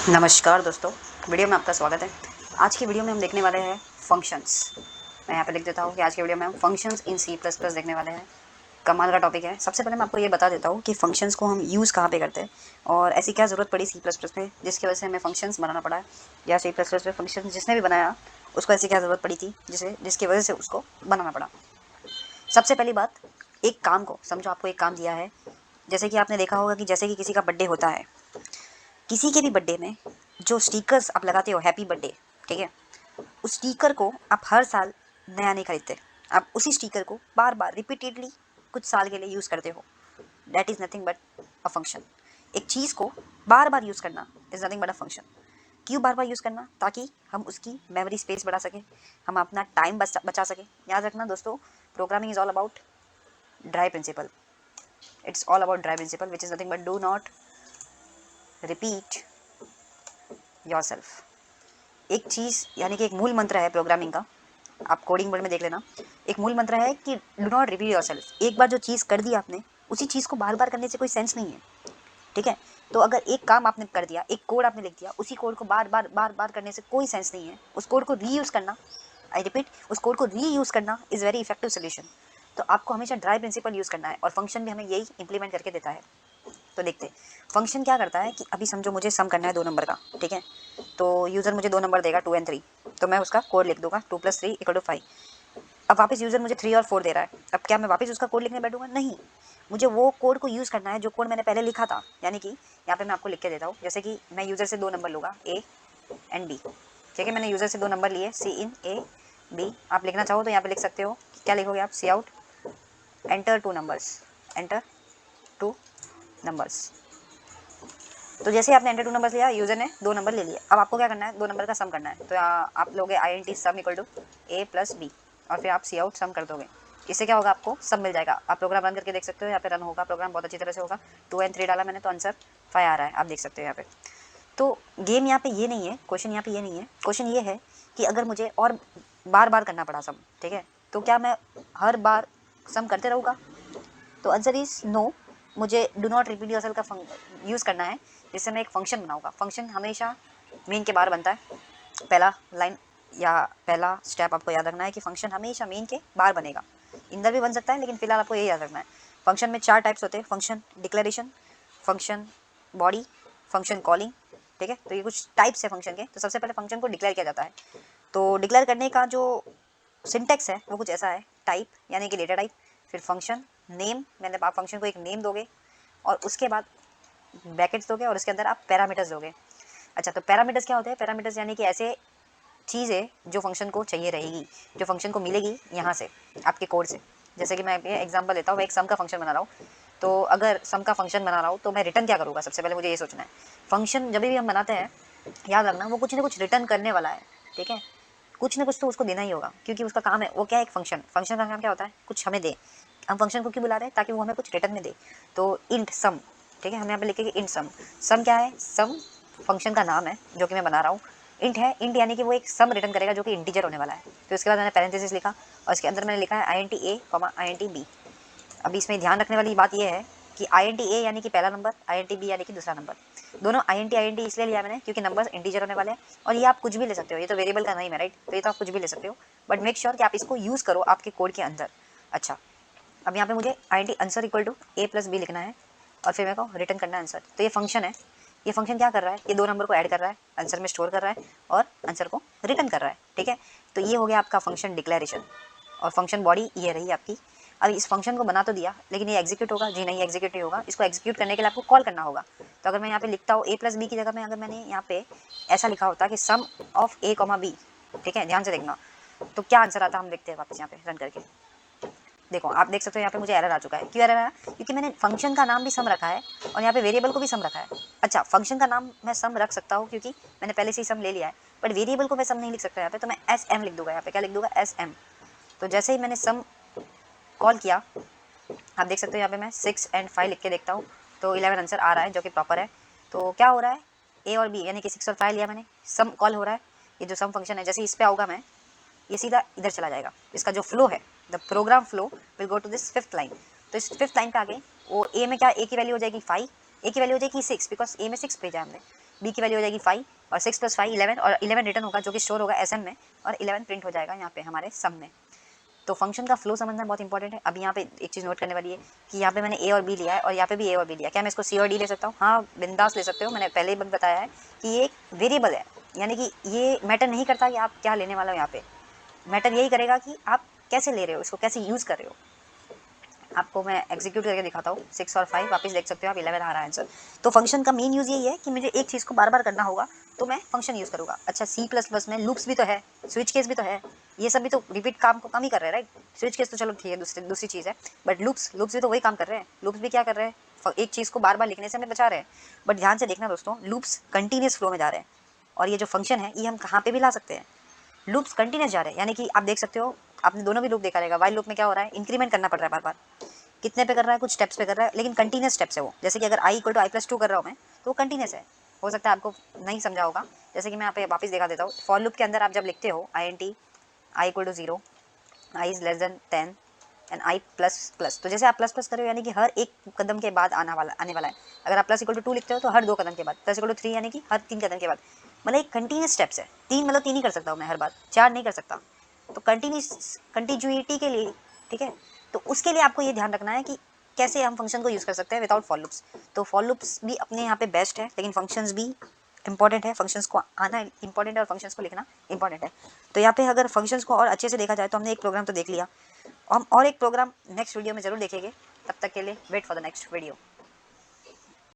नमस्कार दोस्तों, वीडियो में आपका स्वागत है। आज की वीडियो में हम देखने वाले हैं फंक्शंस। मैं यहाँ पे लिख देता हूँ कि आज की वीडियो में हम functions in C plus plus देखने वाले हैं। कमाल का टॉपिक है। सबसे पहले मैं आपको ये बता देता हूँ कि फंक्शंस को हम यूज़ कहाँ पे करते हैं और ऐसी क्या ज़रूरत पड़ी सी प्लस प्लस में जिसकी वजह से हमें फंक्शंस बनाना पड़ा है, या सी प्लस प्लस में फंक्शन जिसने भी बनाया उसको ऐसी क्या ज़रूरत पड़ी थी जिसकी वजह से उसको बनाना पड़ा। सबसे पहली बात, एक काम को समझो। आपको एक काम दिया है, जैसे कि आपने देखा होगा कि जैसे कि किसी का बर्थडे होता है, किसी के भी बर्थडे में जो स्टिकर्स आप लगाते हो हैप्पी बर्थडे, ठीक है, उस स्टिकर को आप हर साल नया नहीं खरीदते। आप उसी स्टिकर को बार बार रिपीटेडली कुछ साल के लिए यूज़ करते हो। That is nothing but a function. एक चीज़ को बार बार यूज़ करना is nothing but a function. क्यों बार बार यूज़ करना? ताकि हम उसकी मेमोरी स्पेस बढ़ा सकें, हम अपना टाइम बचा सकें। याद रखना दोस्तों, programming is all about dry principle. It's all about dry principle which is nothing but do not repeat yourself. एक चीज़ यानी कि एक मूल मंत्र है प्रोग्रामिंग का, आप कोडिंग वर्ड में देख लेना। एक मूल मंत्र है कि डू नॉट रिपीट योरसेल्फ। एक बार जो चीज़ कर दी आपने, उसी चीज़ को बार बार करने से कोई सेंस नहीं है, ठीक है। तो अगर एक काम आपने कर दिया, एक कोड आपने लिख दिया, उसी कोड को बार बार करने से कोई सेंस नहीं है। उस कोड को रीयूज़ करना, आई रिपीट, उस कोड को रीयूज़ करना इज़ वेरी इफेक्टिव सोल्यूशन। तो आपको हमेशा ड्राई प्रिंसिपल यूज़ करना है और फंक्शन भी हमें यही इंप्लीमेंट करके देता है। तो देखते हैं फंक्शन क्या करता है कि अभी समझो मुझे सम करना है 2 नंबर का, ठीक है। तो यूज़र मुझे 2 नंबर देगा 2 और 3, तो मैं उसका कोड लिख दूंगा 2 + 3 = 5। अब वापस यूज़र मुझे 3 और 4 दे रहा है। अब क्या मैं वापस उसका कोड लिखने बैठूंगा? नहीं, मुझे वो कोड को यूज़ करना है जो कोड मैंने पहले लिखा था। यानी कि यहाँ पे मैं आपको लिख के देता हूँ, जैसे कि मैं यूज़र से 2 नंबर लूँगा A एंड B, ठीक है। मैंने यूज़र से 2 नंबर लिए C इन A B। आप लिखना चाहो तो यहाँ पे लिख सकते हो। क्या लिखोगे आप? Cout enter 2 numbers, enter 2 numbers. तो जैसे आपने एंटर 2 नंबर लिया, यूज़र ने 2 नंबर ले लिए। अब आपको क्या करना है? 2 नंबर का सम करना है। तो आप लोगे INT सम = A + B और फिर आप सी आउट सम कर दोगे। इससे क्या होगा? आपको सब मिल जाएगा। आप प्रोग्राम रन करके देख सकते हो, यहाँ पे रन होगा प्रोग्राम, बहुत अच्छी तरह से होगा। 2 और 3 डाला मैंने तो आंसर 5 आ रहा है, आप देख सकते हो यहाँ पे। तो गेम यहाँ पे ये नहीं है, क्वेश्चन यहाँ पे ये नहीं है। क्वेश्चन ये है कि अगर मुझे और बार बार करना पड़ा सम, ठीक है, तो क्या मैं हर बार सम करते रहूँगा? तो आंसर इज़ नो। मुझे डू नॉट रिपीट योरसेल्फ का यूज़ करना है, जिससे मैं एक फंक्शन बनाऊंगा। फंक्शन हमेशा मेन के बाहर बनता है। पहला लाइन या पहला स्टेप आपको याद रखना है कि फंक्शन हमेशा मेन के बाहर बनेगा। इंदर भी बन सकता है, लेकिन फिलहाल आपको यही याद रखना है। फंक्शन में 4 टाइप्स होते हैं: function declaration, function body, function calling, ठीक है। तो ये कुछ टाइप्स है फंक्शन के। तो सबसे पहले फंक्शन को डिक्लेयर किया जाता है। तो डिक्लेयर करने का जो सिंटेक्स है वो कुछ ऐसा है: टाइप यानी कि डेटा टाइप, फिर फंक्शन नेम, मतलब आप फंक्शन को एक नेम दोगे और उसके बाद ब्रैकेट्स दोगे और उसके अंदर आप पैरामीटर्स दोगे। अच्छा, तो पैरामीटर्स क्या होते हैं? पैरामीटर्स यानी कि ऐसे चीज़ें जो फंक्शन को चाहिए रहेगी, जो फंक्शन को मिलेगी यहाँ से, आपके कोड से। जैसे कि मैं ये एग्जांपल देता हूँ, मैं एक सम का फंक्शन बना रहा हूँ। तो अगर सम का फंक्शन बना रहा हूँ तो मैं रिटर्न क्या करूँगा? सबसे पहले मुझे ये सोचना है। फंक्शन जब भी हम बनाते हैं, याद रखना वो कुछ ना कुछ रिटर्न करने वाला है, ठीक है। कुछ ना कुछ तो उसको देना ही होगा, क्योंकि उसका काम है। वो क्या है? एक फंक्शन। फंक्शन का काम क्या होता है? कुछ हमें दे। हम फंक्शन को क्यों बुला रहे हैं? ताकि वो हमें कुछ रिटर्न में दे। तो इंट सम, ठीक है, हम यहाँ पे लिखेंगे इंट सम। सम क्या है? सम फंक्शन का नाम है जो कि मैं बना रहा हूँ। इंट है, इंट यानी कि वो एक सम रिटर्न करेगा जो कि इंटीजर होने वाला है। तो इसके बाद मैंने पैरेंथेसिस लिखा और इसके अंदर मैंने लिखा है INT A, INT B। अभी इसमें ध्यान रखने वाली बात यह है कि INT A यानी कि पहला नंबर, INT B यानी कि दूसरा नंबर। दोनों INT इसलिए लिया मैंने क्योंकि नंबर इंटीजर होने वाले हैं। और ये आप कुछ भी ले सकते हो, ये तो वेरिएबल का नहीं है, राइट। तो ये तो आप कुछ भी ले सकते हो, बट मेक श्योर कि आप इसको यूज़ करो आपके कोड के अंदर। अच्छा, अब यहाँ पे मुझे INT आंसर = A + B लिखना है और फिर मेरे को रिटर्न करना है आंसर। तो ये फंक्शन है। ये फंक्शन क्या कर रहा है? ये 2 नंबर को ऐड कर रहा है, आंसर में स्टोर कर रहा है और आंसर को रिटर्न कर रहा है, ठीक है। तो ये हो गया आपका फंक्शन डिक्लेरेशन। और फंक्शन बॉडी ये रही आपकी। अब इस फंक्शन को बना तो दिया, लेकिन ये एग्जीक्यूट होगा? जी नहीं, एग्जीक्यूट नहीं होगा। इसको एग्जीक्यूट करने के लिए आपको कॉल करना होगा। तो अगर मैं यहाँ पे लिखता हूँ A + B की जगह में अगर मैंने यहाँ पे ऐसा लिखा होता कि सम ऑफ A, B, ठीक है, ध्यान से देखना, तो क्या आंसर आता? हम देखते हैं वापस यहाँ पे रन करके। देखो, आप देख सकते हो यहाँ पे मुझे एरर आ चुका है। क्यों एरर आया? क्योंकि मैंने फंक्शन का नाम भी सम रखा है और यहाँ पे वेरिएबल को भी सम रखा है। अच्छा, फंक्शन का नाम मैं सम रख सकता हूँ क्योंकि मैंने पहले से ही सम ले लिया है, बट वेरिएबल को मैं सम नहीं लिख सकता यहाँ पे। तो मैं SM लिख दूंगा यहाँ पे। क्या लिख दूंगा? SM। तो जैसे ही मैंने सम कॉल किया, आप देख सकते हो यहाँ पे मैं 6 और 5 लिख के देखता हूँ तो 11 आंसर आ रहा है, जो कि प्रॉपर है। तो क्या हो रहा है? A और B यानी कि 6 और 5 लिया मैंने, सम कॉल हो रहा है। ये जो सम फंक्शन है, जैसे इस पे आऊँगा मैं, ये सीधा इधर चला जाएगा। इसका जो फ्लो है, the program flow will go to this 5th line. तो इस 5th लाइन पे आगे वो A में क्या? A की वैल्यू हो जाएगी 5, A की वैल्यू हो जाएगी 6, बिकॉज A में 6 भेजा हमने। बी की वैल्यू हो जाएगी 5 और 6 + 5 11 और 11 रिटर्न होगा जो कि स्टोर होगा एसएम में और 11 प्रिंट हो जाएगा यहाँ पे हमारे सम में। तो फंक्शन का फ्लो समझना बहुत इंपॉर्टेंट है। अब यहाँ पे एक चीज़ नोट करने वाली है कि यहाँ पे मैंने ए और बी लिया है और यहाँ पे भी ए और बी लिया है। क्या मैं इसको सी और डी ले सकता हूँ? हाँ, बिंदास ले सकते हो। मैंने पहले ही बताया है कि ये एक वेरिएबल है, यानी कि ये मैटर नहीं करता कि आप क्या लेने वाले हो। यहाँ पे मैटर यही करेगा कि आप कैसे ले रहे हो, इसको कैसे यूज़ कर रहे हो। आपको मैं एग्जीक्यूट करके दिखाता हूँ। 6 और 5 वापस देख सकते हो आप, 11 आ रहा है आंसर। तो फंक्शन का मेन यूज़ यही है कि मुझे एक चीज़ को बार बार करना होगा तो मैं फंक्शन यूज़ करूँगा। अच्छा, C++ में लूप्स भी तो है, स्विच केस भी तो है, ये सब भी तो रिपीट काम को कम ही कर रहे हैं, राइट। स्विच केस तो चलो ठीक है, दूसरी चीज़ है, बट लूप्स भी तो वही काम कर रहे हैं। लूप्स भी क्या कर रहे हैं, एक चीज़ को बार बार लिखने से हमें बचा रहे हैं। बट ध्यान से देखना दोस्तों, लूप्स कंटिन्यूस फ्लो में जा रहे हैं और ये जो फंक्शन है ये हम कहाँ पर भी ला सकते हैं। लूप्स कंटिन्यूस जा रहे हैं, यानी कि आप देख सकते हो, आपने दोनों भी लूप देखा रहेगा। वाइल लूप में क्या हो रहा है, इंक्रीमेंट करना पड़ रहा है बार बार। कितने पे कर रहा है, कुछ स्टेप्स पे कर रहा है, लेकिन कंटिन्यूस स्टेप्स है वो। जैसे कि अगर i = i+2 कर रहा हूँ मैं, तो वो कंटिन्यूस है। हो सकता है आपको नहीं समझा होगा। जैसे कि मैं यहाँ पे वापस दिखा देता हूँ। फॉर लूप के अंदर आप जब लिखते हो int i = 0, i is less than 10 and i++, तो जैसे आप प्लस प्लस कर रहे हो, यानी कि हर एक कदम के बाद आने वाला है। अगर आप += 2 लिखते हो तो हर 2 कदम के बाद, +3 यानी कि हर 3 कदम के बाद। मतलब एक कंटिन्यूस स्टेप्स है। 3 मतलब 3 ही कर सकता हूँ मैं हर बार, 4 नहीं कर सकता। तो कंटिन्यूटी के लिए, ठीक है, तो उसके लिए आपको ये ध्यान रखना है कि कैसे हम फंक्शन को यूज़ कर सकते हैं विदाउट फॉर लूप्स। तो फॉर लूप्स भी अपने यहाँ पे बेस्ट है, लेकिन फंक्शंस भी इंपॉर्टेंट है। फंक्शंस को आना इंपॉर्टेंट है और फंक्शंस को लिखना इंपॉर्टेंट है। तो यहाँ पे अगर फंक्शंस को और अच्छे से देखा जाए तो हमने एक प्रोग्राम तो देख लिया, हम और एक प्रोग्राम नेक्स्ट वीडियो में ज़रूर देखेंगे। तब तक के लिए wait for the next video.